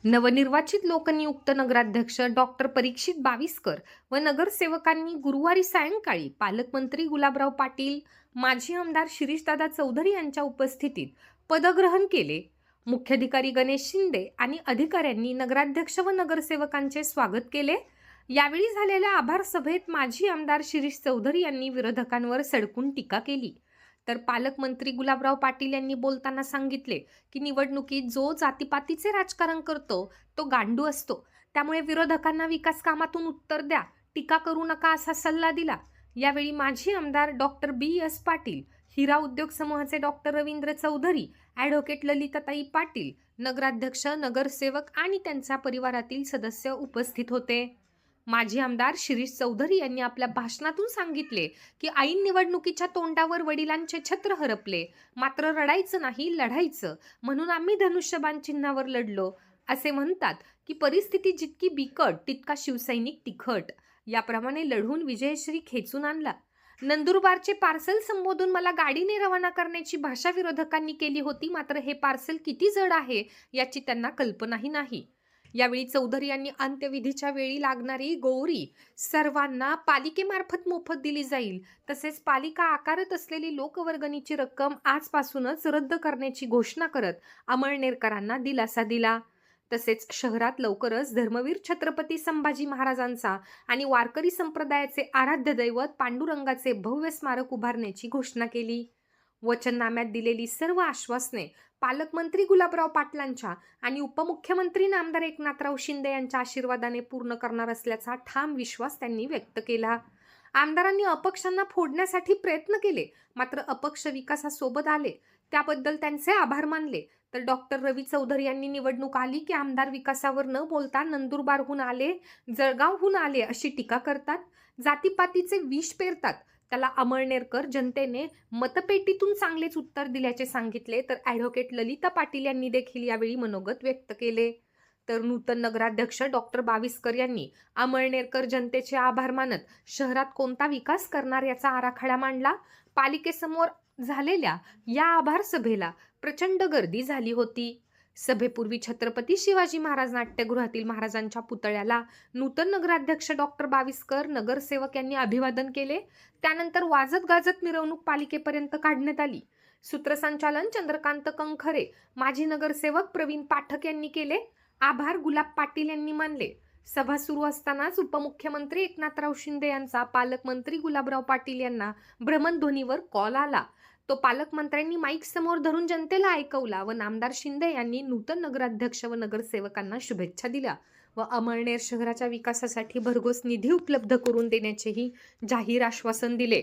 नवनिर्वाचित लोकनियुक्त नगराध्यक्ष डॉक्टर परीक्षित बाविस्कर व नगरसेवकांनी गुरुवारी सायंकाळी पालकमंत्री गुलाबराव पाटील, माजी आमदार शिरीषदादा चौधरी यांच्या उपस्थितीत पदग्रहण केले. मुख्याधिकारी गणेश शिंदे आणि अधिकाऱ्यांनी नगराध्यक्ष व नगरसेवकांचे स्वागत केले. यावेळी झालेल्या आभार सभेत माजी आमदार शिरीष चौधरी यांनी विरोधकांवर सडकून टीका केली. तर पालकमंत्री गुलाबराव पाटील यांनी बोलताना सांगितले की निवडणुकीत जो जातीपातीचे राजकारण करतो तो गांडू असतो. त्यामुळे विरोधकांना विकास कामातून उत्तर द्या, टीका करू नका असा सल्ला दिला. यावेळी माजी आमदार डॉक्टर BS पाटील, हिरा उद्योग समूहाचे डॉक्टर रवींद्र चौधरी, ॲडव्होकेट ललिताताई पाटील, नगराध्यक्ष, नगरसेवक आणि त्यांच्या परिवारातील सदस्य उपस्थित होते. माजी आमदार शिरीष चौधरी यांनी आपल्या भाषणातून सांगितले की ऐन निवडणुकीच्या तोंडावर वडिलांचे छत्र हरपले, मात्र रडायचं नाही, लढायचं, म्हणून आम्ही धनुष्यबाण चिन्हावर लढलो. असे म्हणतात की परिस्थिती जितकी बिकट तितका शिवसैनिक तिखट. याप्रमाणे लढून विजयश्री खेचून आणला. नंदुरबारचे पार्सल संबोधून मला गाडीने रवाना करण्याची भाषा विरोधकांनी केली होती, मात्र हे पार्सल किती जड आहे याची त्यांना कल्पनाही नाही. यावेळी चौधरी यांनी अंत्यविधीच्या वेळी लागणारी गोवरी सर्वांना पालिकेमार्फत मोफत दिली जाईल, तसेच पालिका आकारत असलेली लोकवर्गणीची रक्कम आजपासूनच रद्द करण्याची घोषणा करत अमळनेरकरांना दिलासा दिला. तसेच शहरात लवकरच धर्मवीर छत्रपती संभाजी महाराजांचा आणि वारकरी संप्रदायाचे आराध्य दैवत पांडुरंगाचे भव्य स्मारक उभारण्याची घोषणा केली. वचननाम्यात दिलेली सर्व आश्वासने पालकमंत्री गुलाबराव पाटलांच्या आणि उपमुख्यमंत्री नामदार एकनाथराव शिंदे यांच्या आशीर्वादाने पूर्ण करणार असल्याचा ठाम विश्वास त्यांनी व्यक्त केला. आमदारांनी अपक्षांना फोडण्यासाठी प्रयत्न केले, मात्र अपक्ष विकासासोबत आले, त्याबद्दल त्यांचे आभार मानले. तर डॉक्टर रवी चौधरी यांनी निवडणूक आली की आमदार विकासावर न बोलता नंदुरबारहून आले, जळगावहून आले अशी टीका करतात, जातीपातीचे विष पेरतात. त्याला अमळनेरकर जनतेने मतपेटीतून चांगलेच उत्तर दिल्याचे सांगितले. तर ॲडव्होकेट ललिता पाटील यांनी देखील यावेळी मनोगत व्यक्त केले. तर नूतन नगराध्यक्ष डॉक्टर बाविस्कर यांनी अमळनेरकर जनतेचे आभार मानत शहरात कोणता विकास करणार याचा आराखडा मांडला. पालिकेसमोर झालेल्या या आभार सभेला प्रचंड गर्दी झाली होती. सभेपूर्वी छत्रपती शिवाजी महाराज नाट्यगृहातील महाराजांच्या पुतळ्याला नूतन नगराध्यक्ष डॉक्टर बाविस्कर, नगरसेवक यांनी अभिवादन केले. त्यानंतर वाजत गाजत मिरवणूक पालिकेपर्यंत काढण्यात आली. सूत्रसंचालन चंद्रकांत कंखरे, माजी नगरसेवक प्रवीण पाठक यांनी केले. आभार गुलाब पाटील यांनी मानले. सभा सुरू असतानाच उपमुख्यमंत्री एकनाथराव शिंदे यांचा पालकमंत्री गुलाबराव पाटील यांना भ्रमणध्वनीवर कॉल आला. तो पालकमंत्र्यांनी माईक समोर धरून जनतेला ऐकवला व नामदार शिंदे यांनी नूतन नगराध्यक्ष व नगरसेवकांना शुभेच्छा दिल्या व अमळनेर शहराच्या विकासासाठी भरघोस निधी उपलब्ध करून देण्याचेही जाहीर आश्वासन दिले.